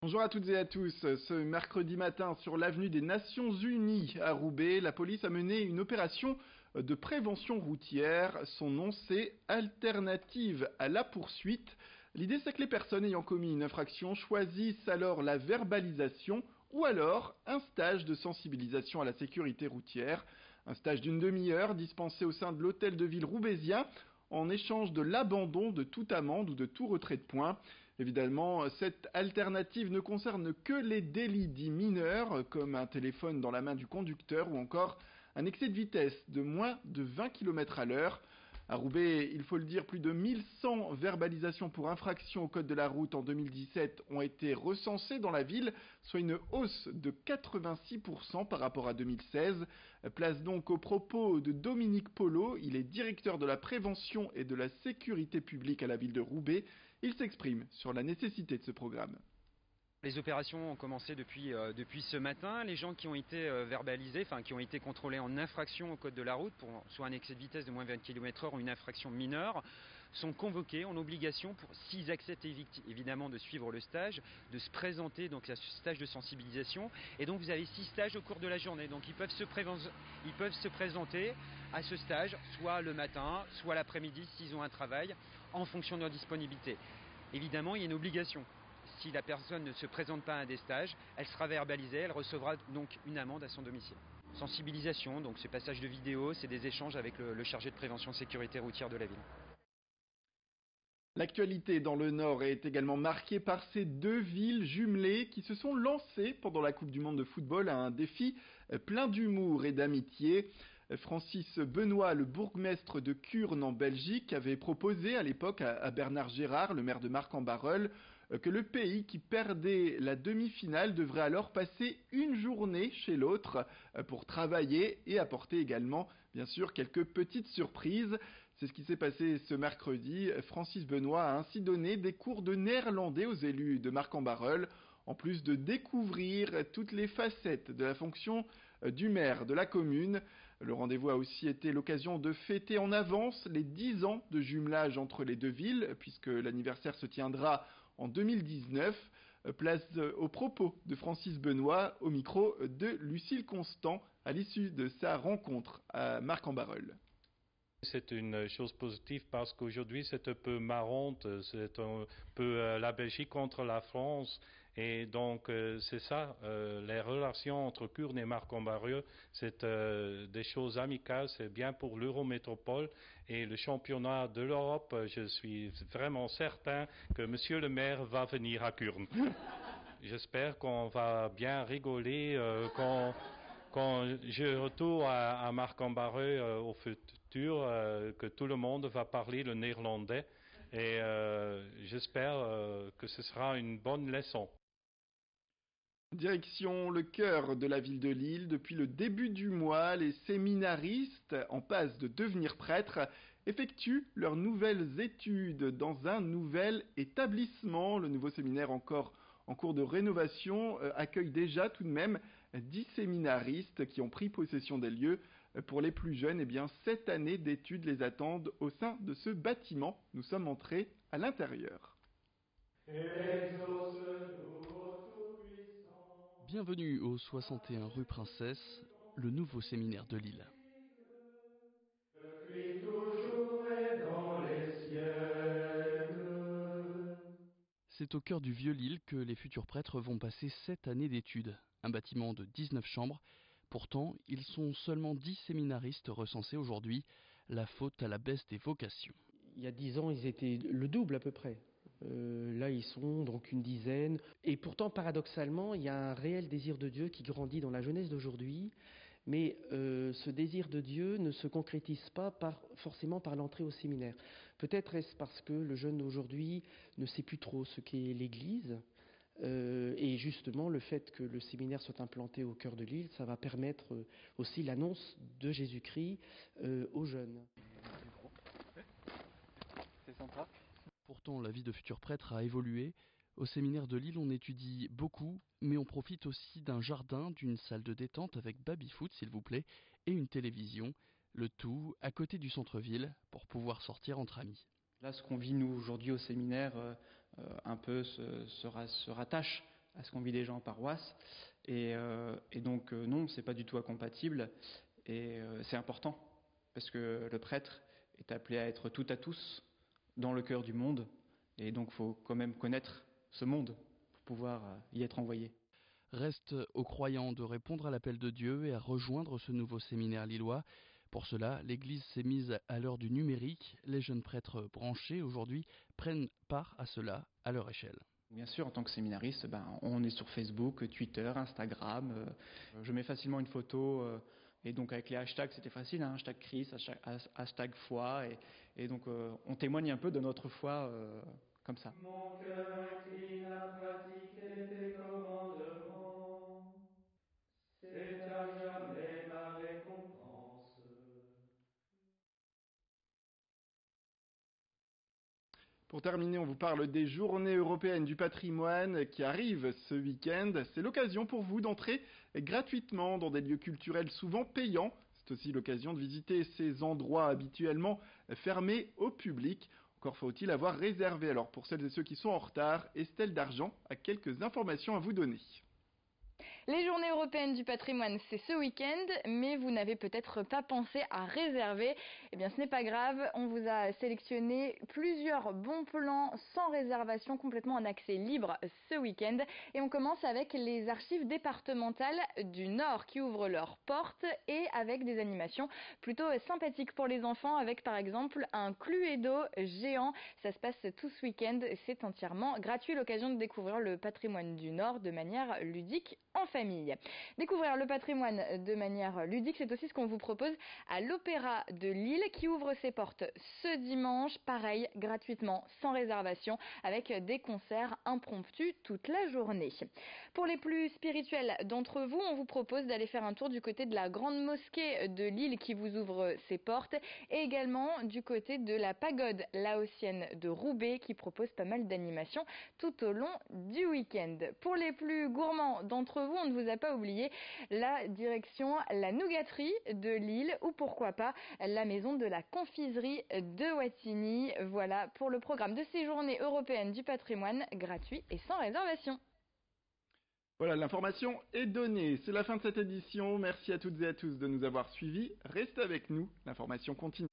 Bonjour à toutes et à tous. Ce mercredi matin, sur l'avenue des Nations Unies à Roubaix, la police a mené une opération de prévention routière. Son nom, c'est Alternative à la poursuite. L'idée, c'est que les personnes ayant commis une infraction choisissent alors la verbalisation ou alors un stage de sensibilisation à la sécurité routière. Un stage d'une demi-heure dispensé au sein de l'hôtel de ville roubaisien en échange de l'abandon de toute amende ou de tout retrait de points. Évidemment, cette alternative ne concerne que les délits dits mineurs, comme un téléphone dans la main du conducteur ou encore un excès de vitesse de moins de 20 km à l'heure. À Roubaix, il faut le dire, plus de 1100 verbalisations pour infraction au code de la route en 2017 ont été recensées dans la ville, soit une hausse de 86% par rapport à 2016. Place donc aux propos de Dominique Polo, il est directeur de la prévention et de la sécurité publique à la ville de Roubaix. Il s'exprime sur la nécessité de ce programme. Les opérations ont commencé depuis ce matin. Les gens qui ont été verbalisés, qui ont été contrôlés en infraction au code de la route, pour soit un excès de vitesse de moins de 20 km/h ou une infraction mineure, sont convoqués en obligation, s'ils acceptent évidemment de suivre le stage, de se présenter donc à ce stage de sensibilisation. Et donc vous avez 6 stages au cours de la journée. Donc ils peuvent se présenter à ce stage, soit le matin, soit l'après-midi s'ils ont un travail, en fonction de leur disponibilité. Évidemment, il y a une obligation. Si la personne ne se présente pas à des stages, elle sera verbalisée, elle recevra donc une amende à son domicile. Sensibilisation, donc ce passage de vidéo, c'est des échanges avec le chargé de prévention sécurité routière de la ville. L'actualité dans le Nord est également marquée par ces deux villes jumelées qui se sont lancées pendant la Coupe du Monde de football à un défi plein d'humour et d'amitié. Francis Benoît, le bourgmestre de Kurn en Belgique, avait proposé à l'époque à Bernard Gérard, le maire de Marc-en-Barœul, que le pays qui perdait la demi-finale devrait alors passer une journée chez l'autre pour travailler et apporter également, bien sûr, quelques petites surprises. C'est ce qui s'est passé ce mercredi. Francis Benoît a ainsi donné des cours de néerlandais aux élus de Marc-en-Barœul, en plus de découvrir toutes les facettes de la fonction du maire de la commune. Le rendez-vous a aussi été l'occasion de fêter en avance les 10 ans de jumelage entre les deux villes, puisque l'anniversaire se tiendra en 2019. Place aux propos de Francis Benoît au micro de Lucille Constant à l'issue de sa rencontre à Marc-en-Barœul. C'est une chose positive parce qu'aujourd'hui c'est un peu marrant, c'est un peu la Belgique contre la France et donc c'est ça, les relations entre Kurn et Marc-en-Barœul, c'est des choses amicales, c'est bien pour l'Eurométropole et le championnat de l'Europe, je suis vraiment certain que monsieur le maire va venir à Kurn. J'espère qu'on va bien rigoler quand je retourne à Marc-en-Barœul au futur, que tout le monde va parler le néerlandais et j'espère que ce sera une bonne leçon. Direction le cœur de la ville de Lille. Depuis le début du mois, les séminaristes en passe de devenir prêtres effectuent leurs nouvelles études dans un nouvel établissement. Le nouveau séminaire encore en cours de rénovation accueille déjà tout de même 10 séminaristes qui ont pris possession des lieux. Pour les plus jeunes, 7 années d'études les attendent au sein de ce bâtiment. Nous sommes entrés à l'intérieur. Bienvenue au 61 rue Princesse, le nouveau séminaire de Lille. C'est au cœur du vieux Lille que les futurs prêtres vont passer 7 années d'études. Un bâtiment de 19 chambres. Pourtant, ils sont seulement 10 séminaristes recensés aujourd'hui. La faute à la baisse des vocations. Il y a 10 ans, ils étaient le double à peu près. Là, ils sont donc une dizaine. Et pourtant, paradoxalement, il y a un réel désir de Dieu qui grandit dans la jeunesse d'aujourd'hui. Mais ce désir de Dieu ne se concrétise pas forcément par l'entrée au séminaire. Peut-être est-ce parce que le jeune d'aujourd'hui ne sait plus trop ce qu'est l'Église. Et justement, le fait que le séminaire soit implanté au cœur de Lille, ça va permettre aussi l'annonce de Jésus-Christ aux jeunes. C'est sympa. Pourtant, la vie de futur prêtre a évolué. Au séminaire de Lille, on étudie beaucoup, mais on profite aussi d'un jardin, d'une salle de détente avec baby-foot, s'il vous plaît, et une télévision. Le tout à côté du centre-ville pour pouvoir sortir entre amis. Là, ce qu'on vit nous aujourd'hui au séminaire, un peu se rattache à ce qu'on vit déjà en paroisse. Et donc non, c'est pas du tout incompatible. Et c'est important parce que le prêtre est appelé à être tout à tous dans le cœur du monde. Et donc il faut quand même connaître ce monde pour pouvoir y être envoyé. Reste aux croyants de répondre à l'appel de Dieu et à rejoindre ce nouveau séminaire lillois. Pour cela, l'Église s'est mise à l'heure du numérique. Les jeunes prêtres branchés aujourd'hui prennent part à cela à leur échelle. Bien sûr, en tant que séminariste, on est sur Facebook, Twitter, Instagram. Je mets facilement une photo et donc avec les hashtags, c'était facile, hein, hashtag Christ, hashtag foi. Et donc on témoigne un peu de notre foi comme ça. Mon cœur incline à pratiquer tes commandements. C'est à jamais ma récompense. Pour terminer, on vous parle des Journées européennes du patrimoine qui arrivent ce week-end. C'est l'occasion pour vous d'entrer gratuitement dans des lieux culturels souvent payants. C'est aussi l'occasion de visiter ces endroits habituellement fermés au public. Encore faut-il avoir réservé. Alors pour celles et ceux qui sont en retard, Estelle Dargent a quelques informations à vous donner. Les Journées européennes du patrimoine, c'est ce week-end, mais vous n'avez peut-être pas pensé à réserver. Eh bien, ce n'est pas grave, on vous a sélectionné plusieurs bons plans sans réservation, complètement en accès libre ce week-end. Et on commence avec les archives départementales du Nord qui ouvrent leurs portes et avec des animations plutôt sympathiques pour les enfants, avec par exemple un Cluedo géant. Ça se passe tout ce week-end, c'est entièrement gratuit, l'occasion de découvrir le patrimoine du Nord de manière ludique en famille. Découvrir le patrimoine de manière ludique, c'est aussi ce qu'on vous propose à l'Opéra de Lille qui ouvre ses portes ce dimanche, pareil, gratuitement, sans réservation, avec des concerts impromptus toute la journée. Pour les plus spirituels d'entre vous, on vous propose d'aller faire un tour du côté de la Grande Mosquée de Lille qui vous ouvre ses portes et également du côté de la Pagode laotienne de Roubaix qui propose pas mal d'animations tout au long du week-end. Pour les plus gourmands d'entre vous, on ne vous a pas oublié la direction la Nougaterie de Lille ou pourquoi pas la maison de la confiserie de Wattignies. Voilà pour le programme de ces Journées européennes du patrimoine gratuit et sans réservation. Voilà, l'information est donnée. C'est la fin de cette édition. Merci à toutes et à tous de nous avoir suivis. Restez avec nous, l'information continue.